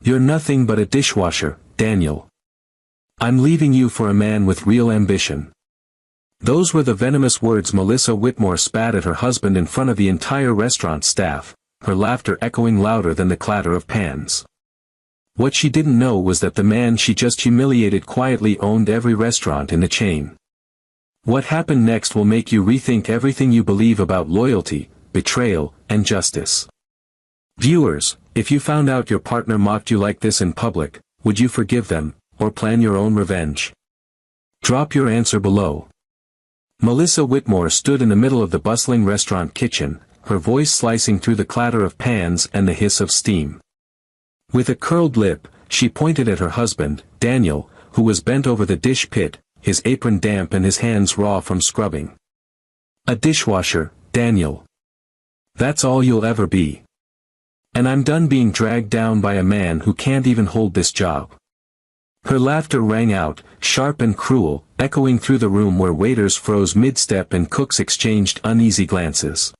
You're nothing but a dishwasher, Daniel. I'm leaving you for a man with real ambition. Those were the venomous words Melissa Whitmore spat at her husband in front of the entire restaurant staff, her laughter echoing louder than the clatter of pans. What she didn't know was that the man she just humiliated quietly owned every restaurant in the chain. What happened next will make you rethink everything you believe about loyalty, betrayal, and justice. Viewers, if you found out your partner mocked you like this in public, would you forgive them, or plan your own revenge? Drop your answer below. Melissa Whitmore stood in the middle of the bustling restaurant kitchen, her voice slicing through the clatter of pans and the hiss of steam. With a curled lip, she pointed at her husband, Daniel, who was bent over the dish pit, his apron damp and his hands raw from scrubbing. A dishwasher, Daniel. That's all you'll ever be. And I'm done being dragged down by a man who can't even hold this job. Her laughter rang out, sharp and cruel, echoing through the room where waiters froze mid-step and cooks exchanged uneasy glances.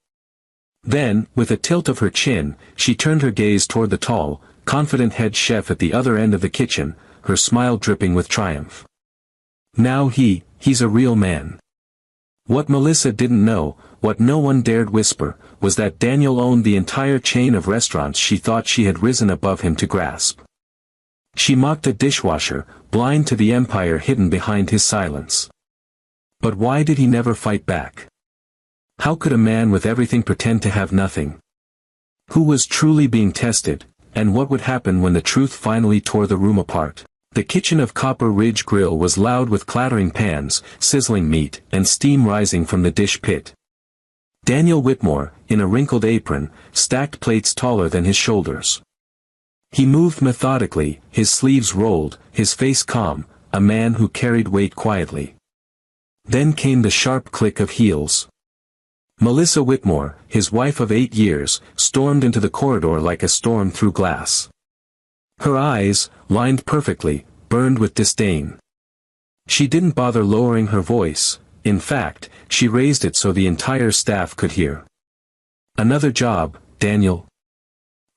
Then, with a tilt of her chin, she turned her gaze toward the tall, confident head chef at the other end of the kitchen, her smile dripping with triumph. Now he's a real man. What Melissa didn't know, what no one dared whisper, was that Daniel owned the entire chain of restaurants she thought she had risen above him to grasp. She mocked the dishwasher, blind to the empire hidden behind his silence. But why did he never fight back? How could a man with everything pretend to have nothing? Who was truly being tested, and what would happen when the truth finally tore the room apart? The kitchen of Copper Ridge Grill was loud with clattering pans, sizzling meat, and steam rising from the dish pit. Daniel Whitmore, in a wrinkled apron, stacked plates taller than his shoulders. He moved methodically, his sleeves rolled, his face calm, a man who carried weight quietly. Then came the sharp click of heels. Melissa Whitmore, his wife of 8 years, stormed into the corridor like a storm through glass. Her eyes, lined perfectly, burned with disdain. She didn't bother lowering her voice, in fact, she raised it so the entire staff could hear. Another job, Daniel.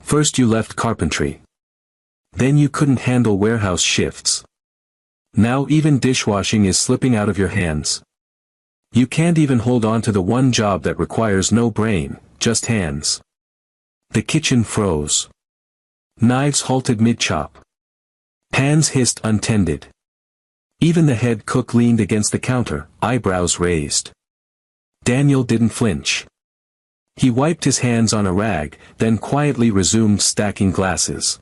First you left carpentry. Then you couldn't handle warehouse shifts. Now even dishwashing is slipping out of your hands. You can't even hold on to the one job that requires no brain, just hands. The kitchen froze. Knives halted mid-chop. Pans hissed untended. Even the head cook leaned against the counter, eyebrows raised. Daniel didn't flinch. He wiped his hands on a rag, then quietly resumed stacking glasses.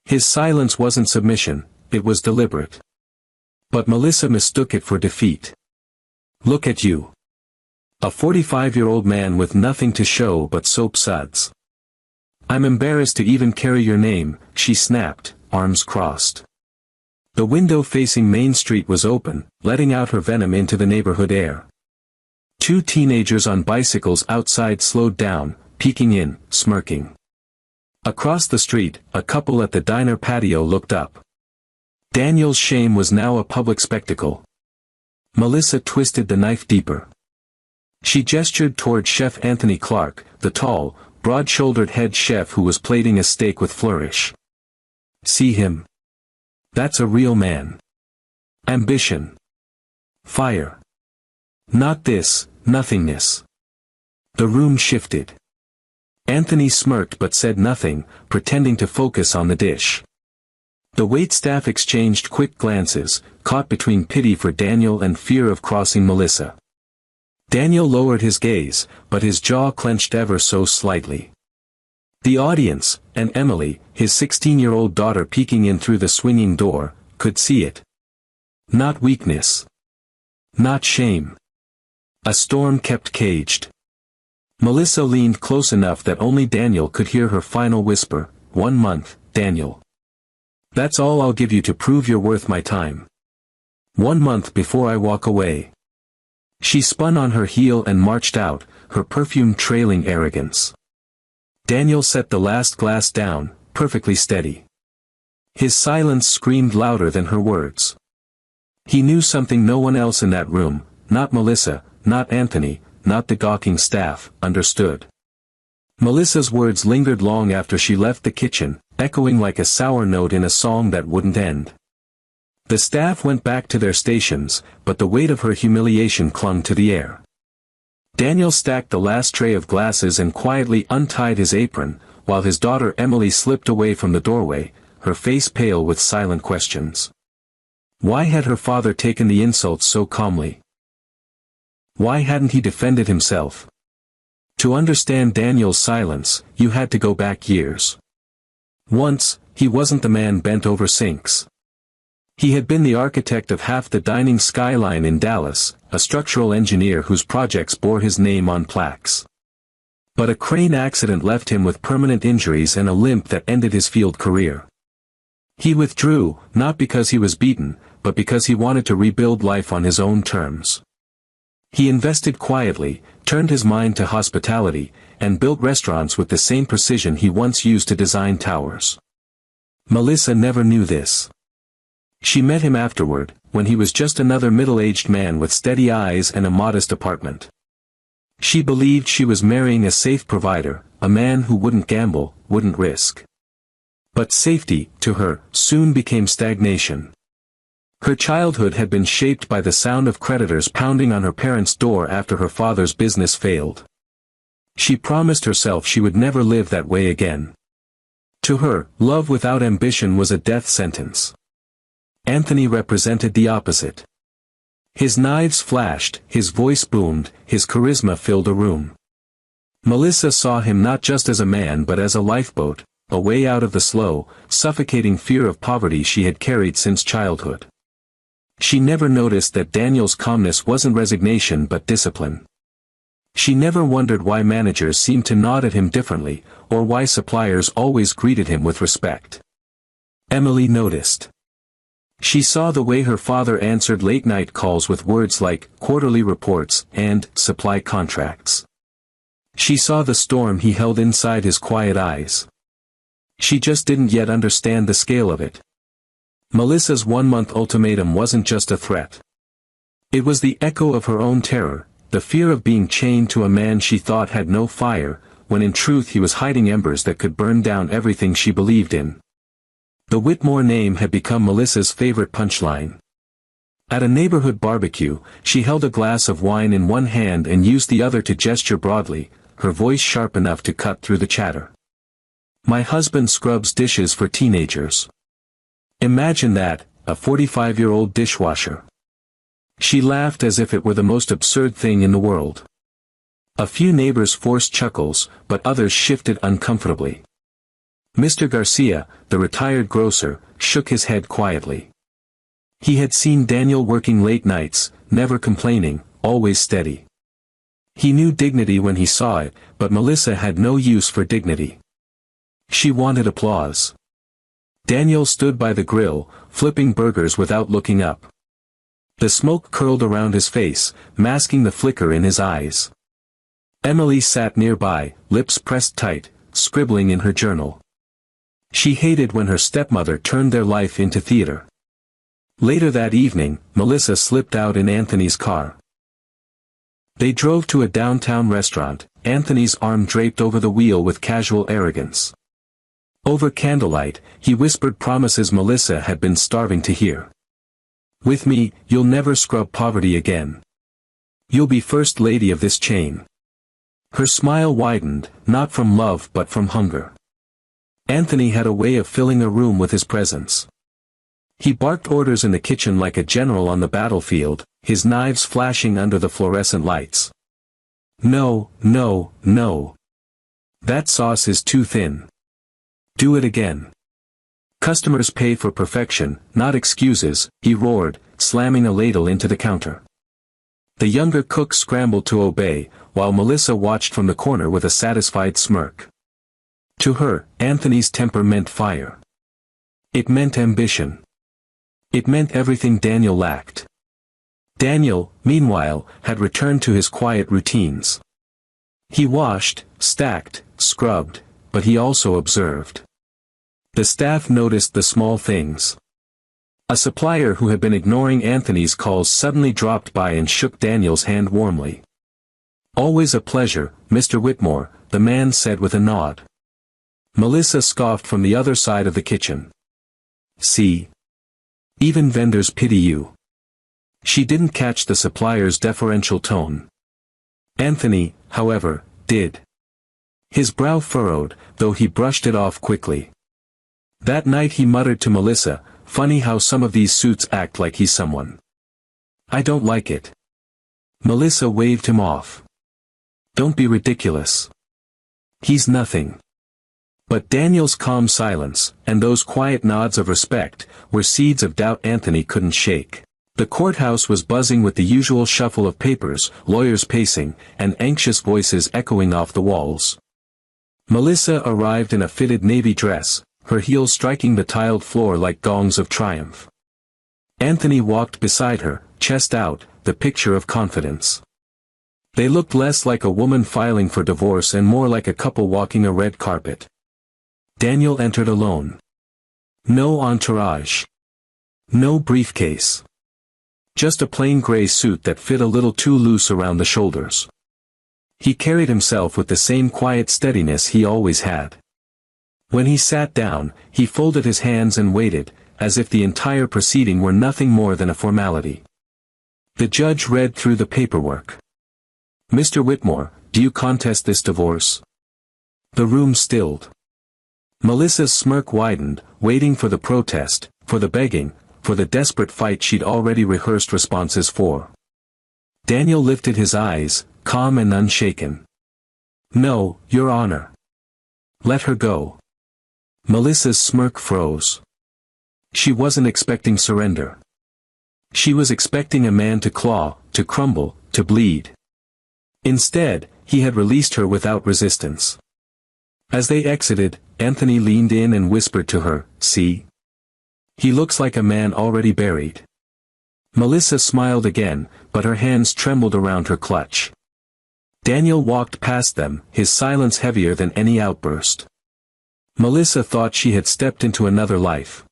His silence wasn't submission, it was deliberate. But Melissa mistook it for defeat. Look at you. A 45-year-old man with nothing to show but soap suds. I'm embarrassed to even carry your name, she snapped, arms crossed. The window facing Main Street was open, letting out her venom into the neighborhood air. 2 teenagers on bicycles outside slowed down, peeking in, smirking. Across the street, a couple at the diner patio looked up. Daniel's shame was now a public spectacle. Melissa twisted the knife deeper. She gestured toward Chef Anthony Clark, the tall, broad-shouldered head chef who was plating a steak with flourish. See him? That's a real man. Ambition. Fire. Not this, nothingness. The room shifted. Anthony smirked but said nothing, pretending to focus on the dish. The waitstaff exchanged quick glances, caught between pity for Daniel and fear of crossing Melissa. Daniel lowered his gaze, but his jaw clenched ever so slightly. The audience, and Emily, his 16-year-old daughter peeking in through the swinging door, could see it. Not weakness. Not shame. A storm kept caged. Melissa leaned close enough that only Daniel could hear her final whisper, 1 month, Daniel. That's all I'll give you to prove you're worth my time. 1 month before I walk away. She spun on her heel and marched out, her perfume trailing arrogance. Daniel set the last glass down, perfectly steady. His silence screamed louder than her words. He knew something no one else in that room, not Melissa, not Anthony, not the gawking staff, understood. Melissa's words lingered long after she left the kitchen, echoing like a sour note in a song that wouldn't end. The staff went back to their stations, but the weight of her humiliation clung to the air. Daniel stacked the last tray of glasses and quietly untied his apron, while his daughter Emily slipped away from the doorway, her face pale with silent questions. Why had her father taken the insults so calmly? Why hadn't he defended himself? To understand Daniel's silence, you had to go back years. Once, he wasn't the man bent over sinks. He had been the architect of half the dining skyline in Dallas, a structural engineer whose projects bore his name on plaques. But a crane accident left him with permanent injuries and a limp that ended his field career. He withdrew, not because he was beaten, but because he wanted to rebuild life on his own terms. He invested quietly, turned his mind to hospitality, and built restaurants with the same precision he once used to design towers. Melissa never knew this. She met him afterward, when he was just another middle-aged man with steady eyes and a modest apartment. She believed she was marrying a safe provider, a man who wouldn't gamble, wouldn't risk. But safety, to her, soon became stagnation. Her childhood had been shaped by the sound of creditors pounding on her parents' door after her father's business failed. She promised herself she would never live that way again. To her, love without ambition was a death sentence. Anthony represented the opposite. His knives flashed, his voice boomed, his charisma filled a room. Melissa saw him not just as a man but as a lifeboat, a way out of the slow, suffocating fear of poverty she had carried since childhood. She never noticed that Daniel's calmness wasn't resignation but discipline. She never wondered why managers seemed to nod at him differently, or why suppliers always greeted him with respect. Emily noticed. She saw the way her father answered late-night calls with words like quarterly reports and supply contracts. She saw the storm he held inside his quiet eyes. She just didn't yet understand the scale of it. Melissa's one-month ultimatum wasn't just a threat. It was the echo of her own terror, the fear of being chained to a man she thought had no fire, when in truth he was hiding embers that could burn down everything she believed in. The Whitmore name had become Melissa's favorite punchline. At a neighborhood barbecue, she held a glass of wine in one hand and used the other to gesture broadly, her voice sharp enough to cut through the chatter. My husband scrubs dishes for teenagers. Imagine that, a 45-year-old dishwasher. She laughed as if it were the most absurd thing in the world. A few neighbors forced chuckles, but others shifted uncomfortably. Mr. Garcia, the retired grocer, shook his head quietly. He had seen Daniel working late nights, never complaining, always steady. He knew dignity when he saw it, but Melissa had no use for dignity. She wanted applause. Daniel stood by the grill, flipping burgers without looking up. The smoke curled around his face, masking the flicker in his eyes. Emily sat nearby, lips pressed tight, scribbling in her journal. She hated when her stepmother turned their life into theater. Later that evening, Melissa slipped out in Anthony's car. They drove to a downtown restaurant, Anthony's arm draped over the wheel with casual arrogance. Over candlelight, he whispered promises Melissa had been starving to hear. With me, you'll never scrub poverty again. You'll be first lady of this chain. Her smile widened, not from love but from hunger. Anthony had a way of filling a room with his presence. He barked orders in the kitchen like a general on the battlefield, his knives flashing under the fluorescent lights. No, no, no. That sauce is too thin. Do it again. Customers pay for perfection, not excuses, he roared, slamming a ladle into the counter. The younger cook scrambled to obey, while Melissa watched from the corner with a satisfied smirk. To her, Anthony's temper meant fire. It meant ambition. It meant everything Daniel lacked. Daniel, meanwhile, had returned to his quiet routines. He washed, stacked, scrubbed, but he also observed. The staff noticed the small things. A supplier who had been ignoring Anthony's calls suddenly dropped by and shook Daniel's hand warmly. Always a pleasure, Mr. Whitmore, the man said with a nod. Melissa scoffed from the other side of the kitchen. See? Even vendors pity you. She didn't catch the supplier's deferential tone. Anthony, however, did. His brow furrowed, though he brushed it off quickly. That night he muttered to Melissa, "Funny how some of these suits act like he's someone. I don't like it." Melissa waved him off. "Don't be ridiculous. He's nothing." But Daniel's calm silence, and those quiet nods of respect, were seeds of doubt Anthony couldn't shake. The courthouse was buzzing with the usual shuffle of papers, lawyers pacing, and anxious voices echoing off the walls. Melissa arrived in a fitted navy dress, her heels striking the tiled floor like gongs of triumph. Anthony walked beside her, chest out, the picture of confidence. They looked less like a woman filing for divorce and more like a couple walking a red carpet. Daniel entered alone. No entourage. No briefcase. Just a plain gray suit that fit a little too loose around the shoulders. He carried himself with the same quiet steadiness he always had. When he sat down, he folded his hands and waited, as if the entire proceeding were nothing more than a formality. The judge read through the paperwork. "Mr. Whitmore, do you contest this divorce?" The room stilled. Melissa's smirk widened, waiting for the protest, for the begging, for the desperate fight she'd already rehearsed responses for. Daniel lifted his eyes, calm and unshaken. "No, Your Honor." "Let her go." Melissa's smirk froze. She wasn't expecting surrender. She was expecting a man to claw, to crumble, to bleed. Instead, he had released her without resistance. As they exited, Anthony leaned in and whispered to her, "See? He looks like a man already buried." Melissa smiled again, but her hands trembled around her clutch. Daniel walked past them, his silence heavier than any outburst. Melissa thought she had stepped into another life.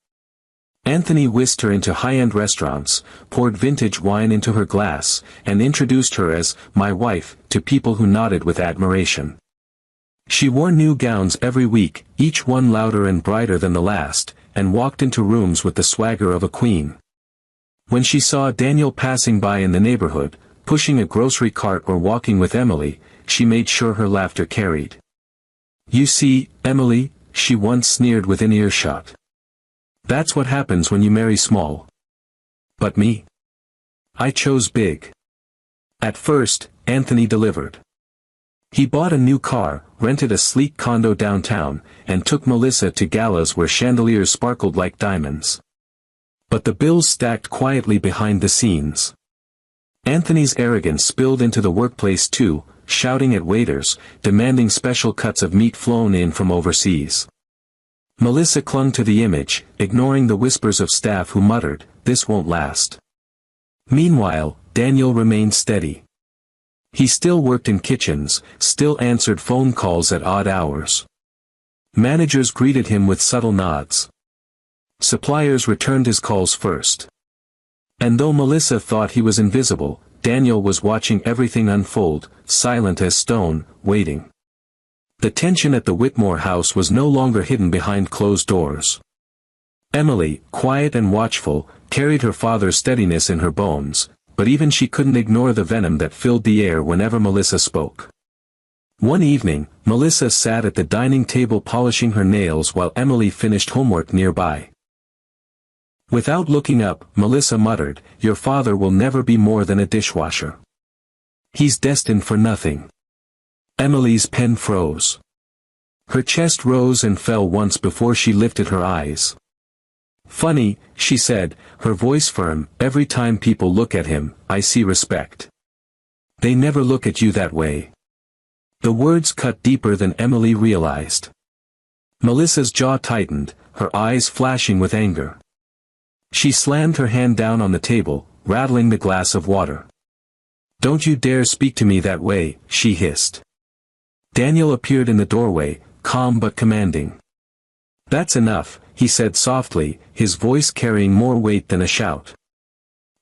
Anthony whisked her into high-end restaurants, poured vintage wine into her glass, and introduced her as "my wife" to people who nodded with admiration. She wore new gowns every week, each one louder and brighter than the last, and walked into rooms with the swagger of a queen. When she saw Daniel passing by in the neighborhood, pushing a grocery cart or walking with Emily, she made sure her laughter carried. "You see, Emily," she once sneered within earshot. "That's what happens when you marry small. But me? I chose big." At first, Anthony delivered. He bought a new car, rented a sleek condo downtown, and took Melissa to galas where chandeliers sparkled like diamonds. But the bills stacked quietly behind the scenes. Anthony's arrogance spilled into the workplace too, shouting at waiters, demanding special cuts of meat flown in from overseas. Melissa clung to the image, ignoring the whispers of staff who muttered, "This won't last." Meanwhile, Daniel remained steady. He still worked in kitchens, still answered phone calls at odd hours. Managers greeted him with subtle nods. Suppliers returned his calls first. And though Melissa thought he was invisible, Daniel was watching everything unfold, silent as stone, waiting. The tension at the Whitmore house was no longer hidden behind closed doors. Emily, quiet and watchful, carried her father's steadiness in her bones, but even she couldn't ignore the venom that filled the air whenever Melissa spoke. One evening, Melissa sat at the dining table polishing her nails while Emily finished homework nearby. Without looking up, Melissa muttered, "Your father will never be more than a dishwasher. He's destined for nothing." Emily's pen froze. Her chest rose and fell once before she lifted her eyes. "Funny," she said, her voice firm, "every time people look at him, I see respect. They never look at you that way." The words cut deeper than Emily realized. Melissa's jaw tightened, her eyes flashing with anger. She slammed her hand down on the table, rattling the glass of water. "Don't you dare speak to me that way," she hissed. Daniel appeared in the doorway, calm but commanding. "That's enough," he said softly, his voice carrying more weight than a shout.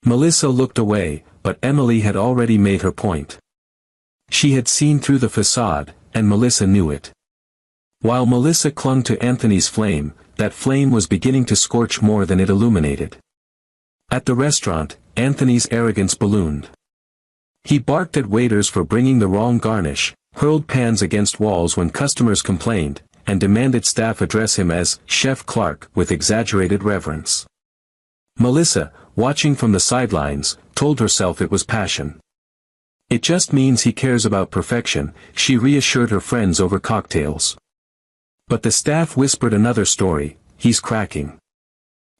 Melissa looked away, but Emily had already made her point. She had seen through the facade, and Melissa knew it. While Melissa clung to Anthony's flame, that flame was beginning to scorch more than it illuminated. At the restaurant, Anthony's arrogance ballooned. He barked at waiters for bringing the wrong garnish, hurled pans against walls when customers complained, and demanded staff address him as Chef Clark with exaggerated reverence. Melissa, watching from the sidelines, told herself it was passion. It just means he cares about perfection, she reassured her friends over cocktails. But the staff whispered another story, he's cracking.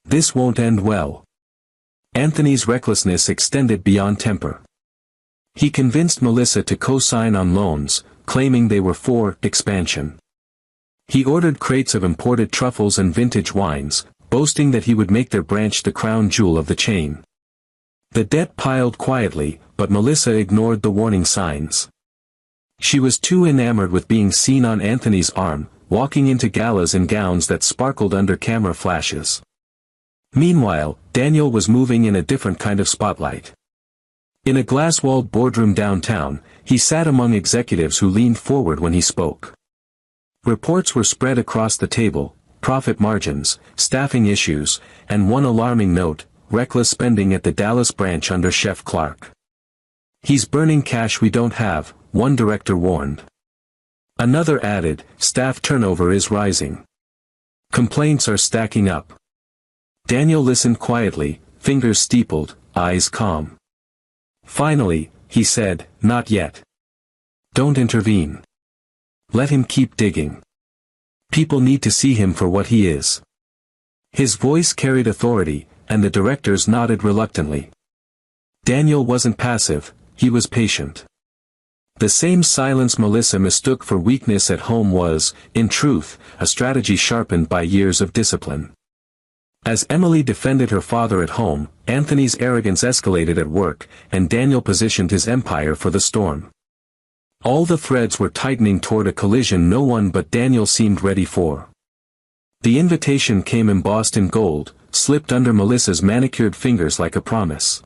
This won't end well. Anthony's recklessness extended beyond temper. He convinced Melissa to co-sign on loans, claiming they were for expansion. He ordered crates of imported truffles and vintage wines, boasting that he would make their branch the crown jewel of the chain. The debt piled quietly, but Melissa ignored the warning signs. She was too enamored with being seen on Anthony's arm, walking into galas in gowns that sparkled under camera flashes. Meanwhile, Daniel was moving in a different kind of spotlight. In a glass-walled boardroom downtown, he sat among executives who leaned forward when he spoke. Reports were spread across the table, profit margins, staffing issues, and one alarming note, reckless spending at the Dallas branch under Chef Clark. He's burning cash we don't have, one director warned. Another added, staff turnover is rising. Complaints are stacking up. Daniel listened quietly, fingers steepled, eyes calm. Finally, he said, not yet. Don't intervene. Let him keep digging. People need to see him for what he is. His voice carried authority, and the directors nodded reluctantly. Daniel wasn't passive, he was patient. The same silence Melissa mistook for weakness at home was, in truth, a strategy sharpened by years of discipline. As Emily defended her father at home, Anthony's arrogance escalated at work, and Daniel positioned his empire for the storm. All the threads were tightening toward a collision no one but Daniel seemed ready for. The invitation came embossed in gold, slipped under Melissa's manicured fingers like a promise.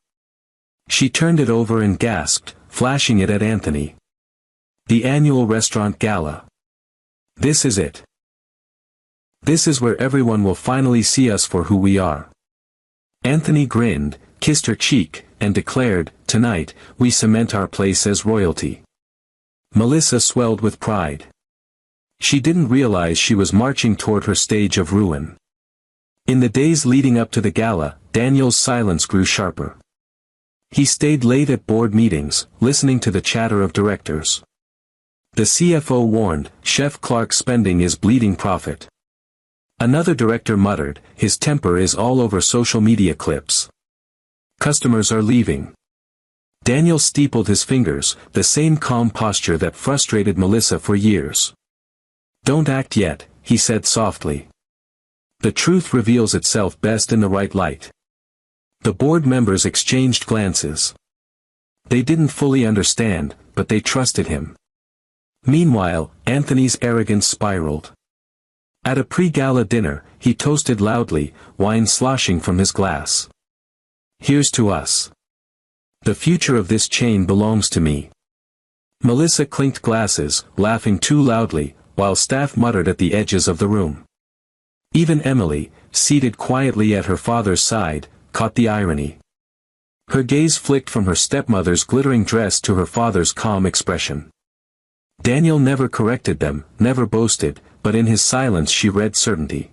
She turned it over and gasped, flashing it at Anthony. The annual restaurant gala. This is it. This is where everyone will finally see us for who we are. Anthony grinned, kissed her cheek, and declared, tonight, we cement our place as royalty. Melissa swelled with pride. She didn't realize she was marching toward her stage of ruin. In the days leading up to the gala, Daniel's silence grew sharper. He stayed late at board meetings, listening to the chatter of directors. The CFO warned, Chef Clark's spending is bleeding profit. Another director muttered, his temper is all over social media clips. Customers are leaving. Daniel steepled his fingers, the same calm posture that frustrated Melissa for years. Don't act yet, he said softly. The truth reveals itself best in the right light. The board members exchanged glances. They didn't fully understand, but they trusted him. Meanwhile, Anthony's arrogance spiraled. At a pre-gala dinner, he toasted loudly, wine sloshing from his glass. Here's to us. The future of this chain belongs to me. Melissa clinked glasses, laughing too loudly, while staff muttered at the edges of the room. Even Emily, seated quietly at her father's side, caught the irony. Her gaze flicked from her stepmother's glittering dress to her father's calm expression. Daniel never corrected them, never boasted, but in his silence she read certainty.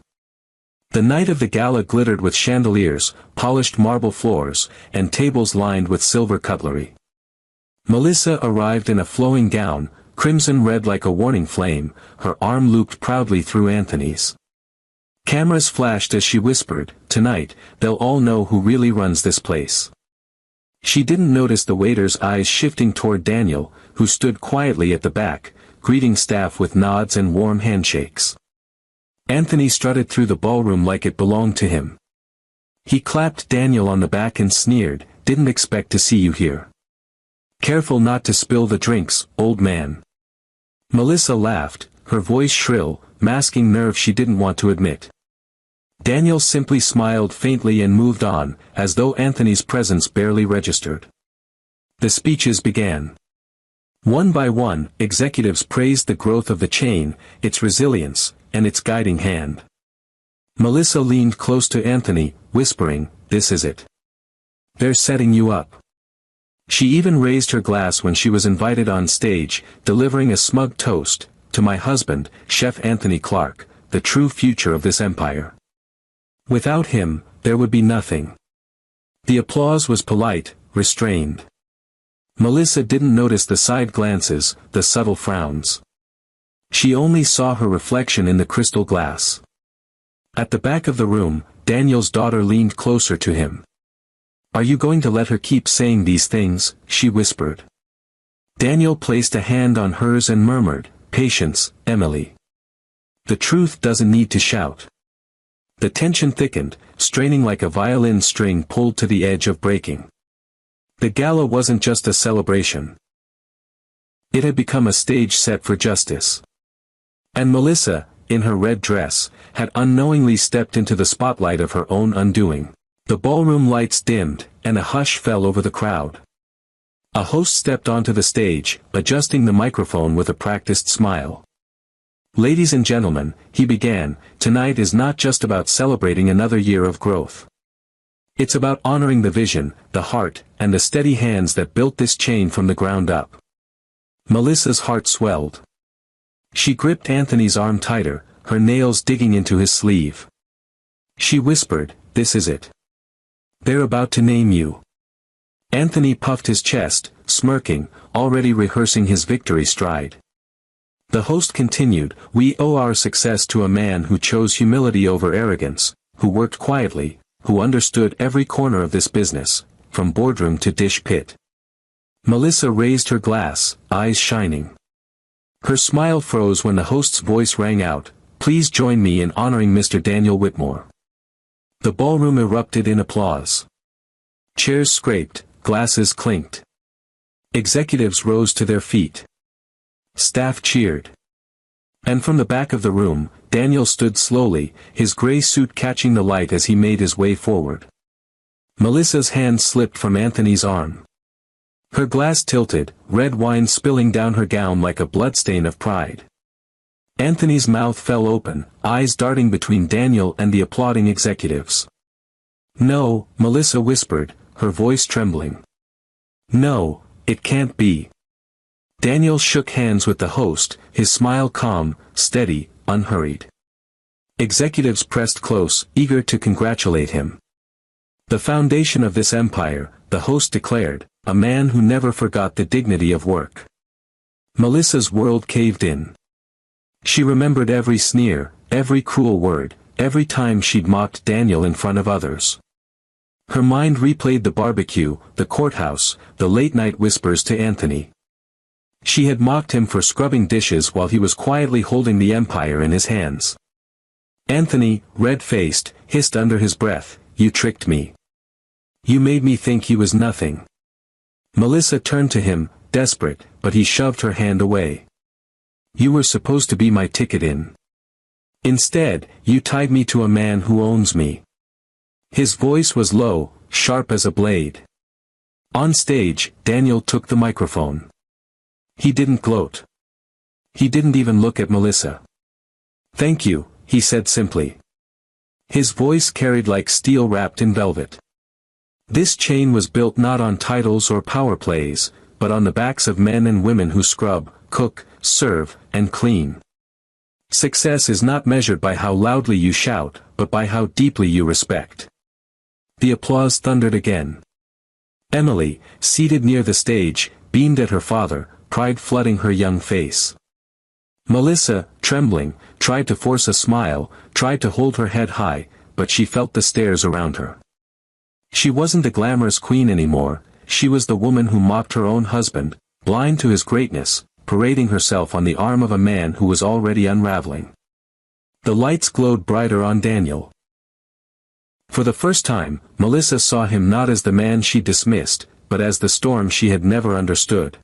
The night of the gala glittered with chandeliers, polished marble floors, and tables lined with silver cutlery. Melissa arrived in a flowing gown, crimson red like a warning flame, her arm looped proudly through Anthony's. Cameras flashed as she whispered, tonight, they'll all know who really runs this place. She didn't notice the waiter's eyes shifting toward Daniel, who stood quietly at the back, greeting staff with nods and warm handshakes. Anthony strutted through the ballroom like it belonged to him. He clapped Daniel on the back and sneered, didn't expect to see you here. Careful not to spill the drinks, old man. Melissa laughed, her voice shrill, masking nerve she didn't want to admit. Daniel simply smiled faintly and moved on, as though Anthony's presence barely registered. The speeches began. One by one, executives praised the growth of the chain, its resilience, and its guiding hand. Melissa leaned close to Anthony, whispering, "This is it. They're setting you up." She even raised her glass when she was invited on stage, delivering a smug toast, "To my husband, Chef Anthony Clark, the true future of this empire. Without him, there would be nothing." The applause was polite, restrained. Melissa didn't notice the side glances, the subtle frowns. She only saw her reflection in the crystal glass. At the back of the room, Daniel's daughter leaned closer to him. "Are you going to let her keep saying these things?" she whispered. Daniel placed a hand on hers and murmured, "Patience, Emily. The truth doesn't need to shout." The tension thickened, straining like a violin string pulled to the edge of breaking. The gala wasn't just a celebration. It had become a stage set for justice. And Melissa, in her red dress, had unknowingly stepped into the spotlight of her own undoing. The ballroom lights dimmed, and a hush fell over the crowd. A host stepped onto the stage, adjusting the microphone with a practiced smile. "Ladies and gentlemen," he began, "tonight is not just about celebrating another year of growth. It's about honoring the vision, the heart, and the steady hands that built this chain from the ground up." Melissa's heart swelled. She gripped Anthony's arm tighter, her nails digging into his sleeve. She whispered, "This is it. They're about to name you." Anthony puffed his chest, smirking, already rehearsing his victory stride. The host continued, "We owe our success to a man who chose humility over arrogance, who worked quietly, who understood every corner of this business, from boardroom to dish pit." Melissa raised her glass, eyes shining. Her smile froze when the host's voice rang out, "Please join me in honoring Mr. Daniel Whitmore." The ballroom erupted in applause. Chairs scraped, glasses clinked. Executives rose to their feet. Staff cheered. And from the back of the room, Daniel stood slowly, his gray suit catching the light as he made his way forward. Melissa's hand slipped from Anthony's arm. Her glass tilted, red wine spilling down her gown like a bloodstain of pride. Anthony's mouth fell open, eyes darting between Daniel and the applauding executives. "No," Melissa whispered, her voice trembling. "No, it can't be." Daniel shook hands with the host, his smile calm, steady, unhurried. Executives pressed close, eager to congratulate him. "The foundation of this empire," the host declared, "a man who never forgot the dignity of work." Melissa's world caved in. She remembered every sneer, every cruel word, every time she'd mocked Daniel in front of others. Her mind replayed the barbecue, the courthouse, the late-night whispers to Anthony. She had mocked him for scrubbing dishes while he was quietly holding the empire in his hands. Anthony, red-faced, hissed under his breath, "You tricked me. You made me think he was nothing." Melissa turned to him, desperate, but he shoved her hand away. "You were supposed to be my ticket in. Instead, you tied me to a man who owns me." His voice was low, sharp as a blade. On stage, Daniel took the microphone. He didn't gloat. He didn't even look at Melissa. "Thank you," he said simply. His voice carried like steel wrapped in velvet. This chain was built not on titles or power plays, but on the backs of men and women who scrub, cook, serve, and clean. Success is not measured by how loudly you shout, but by how deeply you respect. The applause thundered again. Emily, seated near the stage, beamed at her father, pride flooding her young face. Melissa, trembling, tried to force a smile, tried to hold her head high, but she felt the stares around her. She wasn't the glamorous queen anymore, she was the woman who mocked her own husband, blind to his greatness, parading herself on the arm of a man who was already unraveling. The lights glowed brighter on Daniel. For the first time, Melissa saw him not as the man she dismissed, but as the storm she had never understood.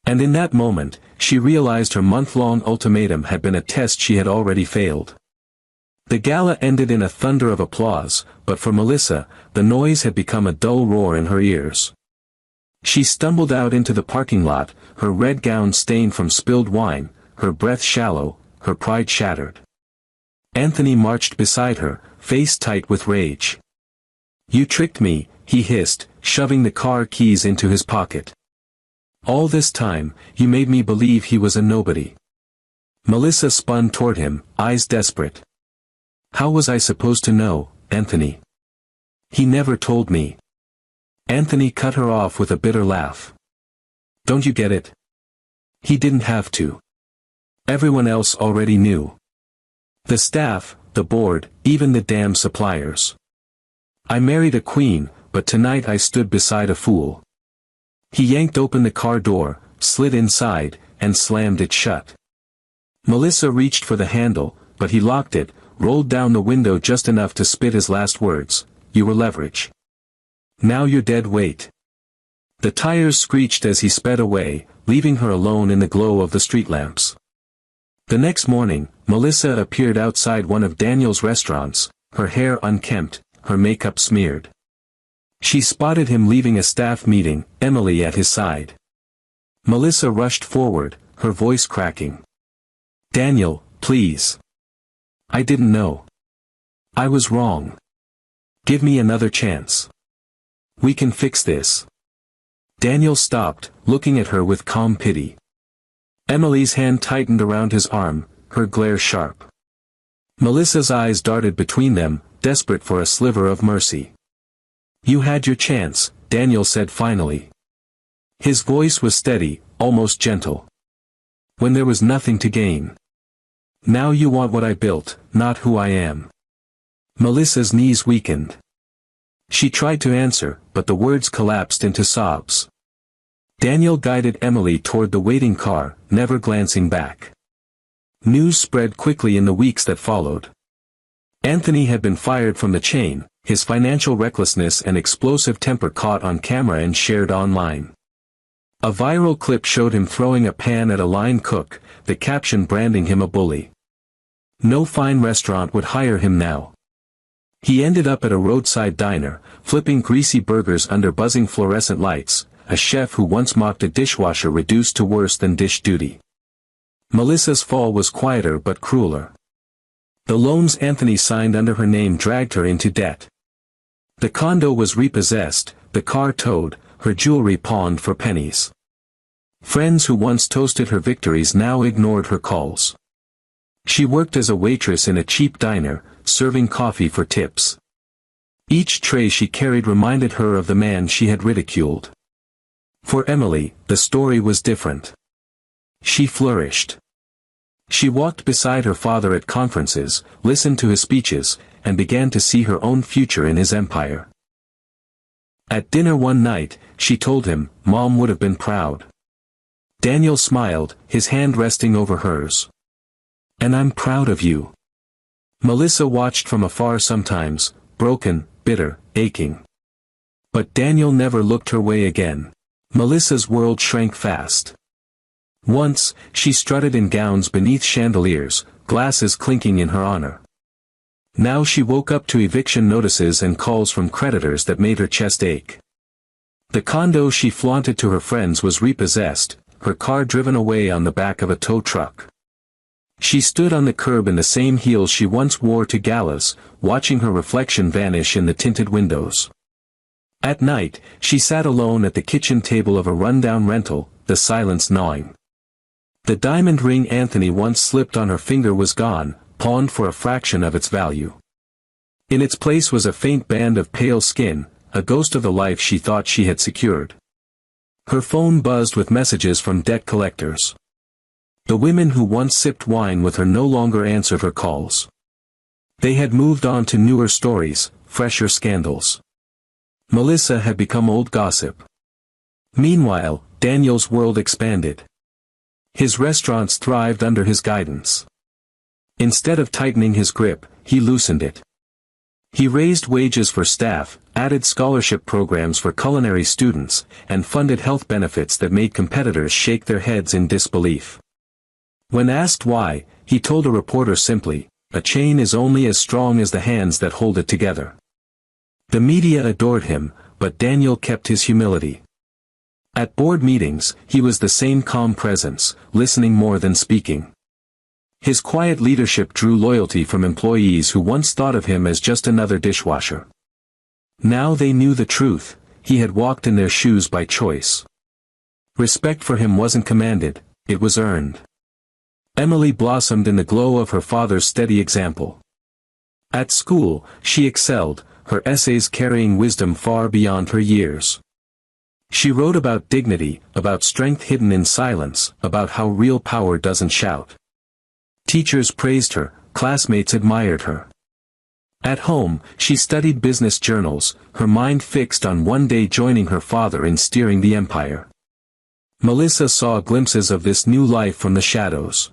And in that moment, she realized her month-long ultimatum had been a test she had already failed. The gala ended in a thunder of applause, but for Melissa, the noise had become a dull roar in her ears. She stumbled out into the parking lot, her red gown stained from spilled wine, her breath shallow, her pride shattered. Anthony marched beside her, face tight with rage. "You tricked me," he hissed, shoving the car keys into his pocket. "All this time, you made me believe he was a nobody." Melissa spun toward him, eyes desperate. "How was I supposed to know, Anthony? He never told me." Anthony cut her off with a bitter laugh. "Don't you get it? He didn't have to. Everyone else already knew. The staff, the board, even the damn suppliers. I married a queen, but tonight I stood beside a fool." He yanked open the car door, slid inside, and slammed it shut. Melissa reached for the handle, but he locked it, rolled down the window just enough to spit his last words, "You were leverage. Now you're dead weight." The tires screeched as he sped away, leaving her alone in the glow of the street lamps. The next morning, Melissa appeared outside one of Daniel's restaurants, her hair unkempt, her makeup smeared. She spotted him leaving a staff meeting, Emily at his side. Melissa rushed forward, her voice cracking. "Daniel, please. I didn't know. I was wrong. Give me another chance. We can fix this." Daniel stopped, looking at her with calm pity. Emily's hand tightened around his arm, her glare sharp. Melissa's eyes darted between them, desperate for a sliver of mercy. "You had your chance," Daniel said finally. His voice was steady, almost gentle. "When there was nothing to gain. Now you want what I built, not who I am." Melissa's knees weakened. She tried to answer, but the words collapsed into sobs. Daniel guided Emily toward the waiting car, never glancing back. News spread quickly in the weeks that followed. Anthony had been fired from the chain, his financial recklessness and explosive temper caught on camera and shared online. A viral clip showed him throwing a pan at a line cook, the caption branding him a bully. No fine restaurant would hire him now. He ended up at a roadside diner, flipping greasy burgers under buzzing fluorescent lights, a chef who once mocked a dishwasher reduced to worse than dish duty. Melissa's fall was quieter but crueler. The loans Anthony signed under her name dragged her into debt. The condo was repossessed, the car towed, her jewelry pawned for pennies. Friends who once toasted her victories now ignored her calls. She worked as a waitress in a cheap diner, serving coffee for tips. Each tray she carried reminded her of the man she had ridiculed. For Emily, the story was different. She flourished. She walked beside her father at conferences, listened to his speeches, and began to see her own future in his empire. At dinner one night, she told him, "Mom would have been proud." Daniel smiled, his hand resting over hers. "And I'm proud of you." Melissa watched from afar sometimes, broken, bitter, aching. But Daniel never looked her way again. Melissa's world shrank fast. Once, she strutted in gowns beneath chandeliers, glasses clinking in her honor. Now she woke up to eviction notices and calls from creditors that made her chest ache. The condo she flaunted to her friends was repossessed, her car driven away on the back of a tow truck. She stood on the curb in the same heels she once wore to galas, watching her reflection vanish in the tinted windows. At night, she sat alone at the kitchen table of a rundown rental, the silence gnawing. The diamond ring Anthony once slipped on her finger was gone, pawned for a fraction of its value. In its place was a faint band of pale skin, a ghost of the life she thought she had secured. Her phone buzzed with messages from debt collectors. The women who once sipped wine with her no longer answered her calls. They had moved on to newer stories, fresher scandals. Melissa had become old gossip. Meanwhile, Daniel's world expanded. His restaurants thrived under his guidance. Instead of tightening his grip, he loosened it. He raised wages for staff, added scholarship programs for culinary students, and funded health benefits that made competitors shake their heads in disbelief. When asked why, he told a reporter simply, "A chain is only as strong as the hands that hold it together." The media adored him, but Daniel kept his humility. At board meetings, he was the same calm presence, listening more than speaking. His quiet leadership drew loyalty from employees who once thought of him as just another dishwasher. Now they knew the truth, he had walked in their shoes by choice. Respect for him wasn't commanded, it was earned. Emily blossomed in the glow of her father's steady example. At school, she excelled, her essays carrying wisdom far beyond her years. She wrote about dignity, about strength hidden in silence, about how real power doesn't shout. Teachers praised her, classmates admired her. At home, she studied business journals, her mind fixed on one day joining her father in steering the empire. Melissa saw glimpses of this new life from the shadows.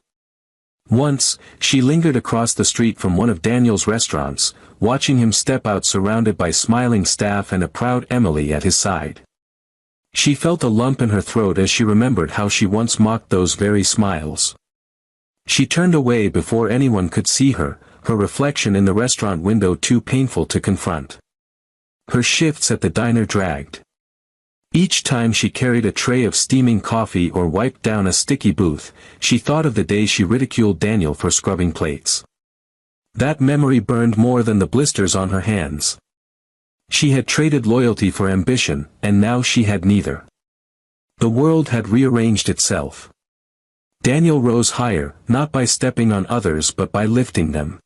Once, she lingered across the street from one of Daniel's restaurants, watching him step out surrounded by smiling staff and a proud Emily at his side. She felt a lump in her throat as she remembered how she once mocked those very smiles. She turned away before anyone could see her, her reflection in the restaurant window too painful to confront. Her shifts at the diner dragged. Each time she carried a tray of steaming coffee or wiped down a sticky booth, she thought of the day she ridiculed Daniel for scrubbing plates. That memory burned more than the blisters on her hands. She had traded loyalty for ambition, and now she had neither. The world had rearranged itself. Daniel rose higher, not by stepping on others but by lifting them.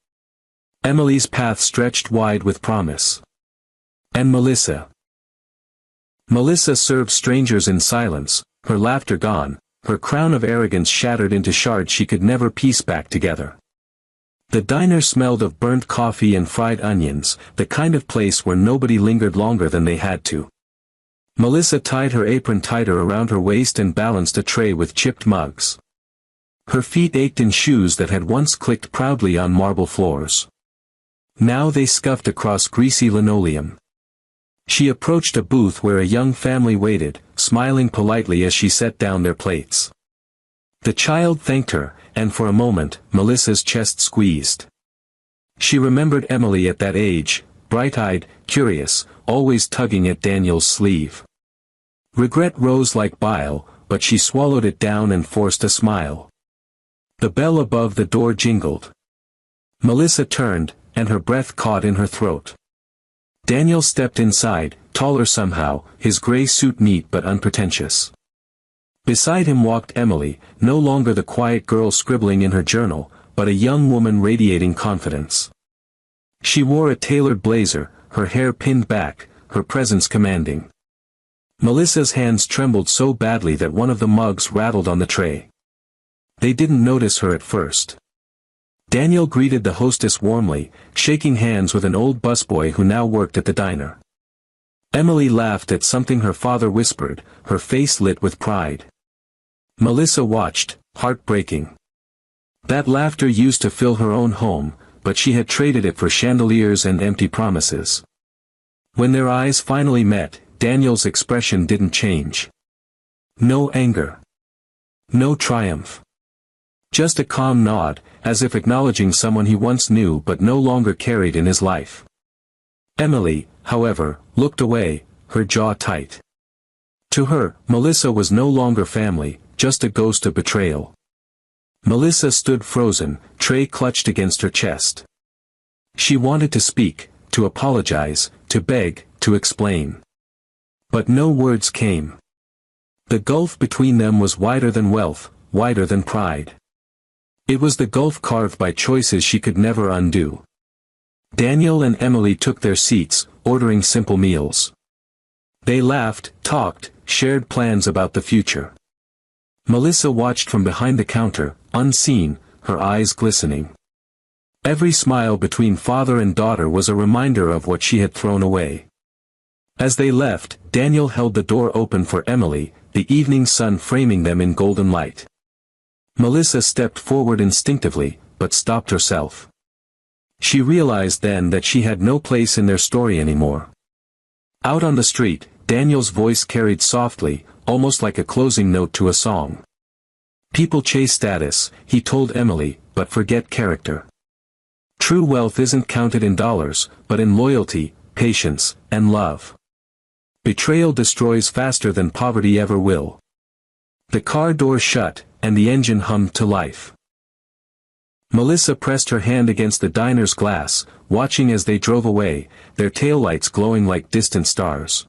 Emily's path stretched wide with promise. And Melissa. Melissa served strangers in silence, her laughter gone, her crown of arrogance shattered into shards she could never piece back together. The diner smelled of burnt coffee and fried onions, the kind of place where nobody lingered longer than they had to. Melissa tied her apron tighter around her waist and balanced a tray with chipped mugs. Her feet ached in shoes that had once clicked proudly on marble floors. Now they scuffed across greasy linoleum. She approached a booth where a young family waited, smiling politely as she set down their plates. The child thanked her, and for a moment, Melissa's chest squeezed. She remembered Emily at that age, bright-eyed, curious, always tugging at Daniel's sleeve. Regret rose like bile, but she swallowed it down and forced a smile. The bell above the door jingled. Melissa turned, and her breath caught in her throat. Daniel stepped inside, taller somehow, his gray suit neat but unpretentious. Beside him walked Emily, no longer the quiet girl scribbling in her journal, but a young woman radiating confidence. She wore a tailored blazer, her hair pinned back, her presence commanding. Melissa's hands trembled so badly that one of the mugs rattled on the tray. They didn't notice her at first. Daniel greeted the hostess warmly, shaking hands with an old busboy who now worked at the diner. Emily laughed at something her father whispered, her face lit with pride. Melissa watched, heartbreaking. That laughter used to fill her own home, but she had traded it for chandeliers and empty promises. When their eyes finally met, Daniel's expression didn't change. No anger. No triumph. Just a calm nod, as if acknowledging someone he once knew but no longer carried in his life. Emily, however, looked away, her jaw tight. To her, Melissa was no longer family, just a ghost of betrayal. Melissa stood frozen, tray clutched against her chest. She wanted to speak, to apologize, to beg, to explain. But no words came. The gulf between them was wider than wealth, wider than pride. It was the gulf carved by choices she could never undo. Daniel and Emily took their seats, ordering simple meals. They laughed, talked, shared plans about the future. Melissa watched from behind the counter, unseen, her eyes glistening. Every smile between father and daughter was a reminder of what she had thrown away. As they left, Daniel held the door open for Emily, the evening sun framing them in golden light. Melissa stepped forward instinctively, but stopped herself. She realized then that she had no place in their story anymore. Out on the street, Daniel's voice carried softly, almost like a closing note to a song. People chase status, he told Emily, but forget character. True wealth isn't counted in dollars, but in loyalty, patience, and love. Betrayal destroys faster than poverty ever will. The car door shut, and the engine hummed to life. Melissa pressed her hand against the diner's glass, watching as they drove away, their taillights glowing like distant stars.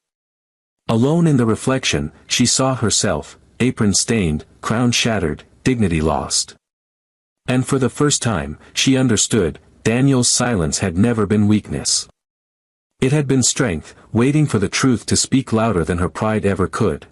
Alone in the reflection, she saw herself, apron stained, crown shattered, dignity lost. And for the first time, she understood, Daniel's silence had never been weakness. It had been strength, waiting for the truth to speak louder than her pride ever could.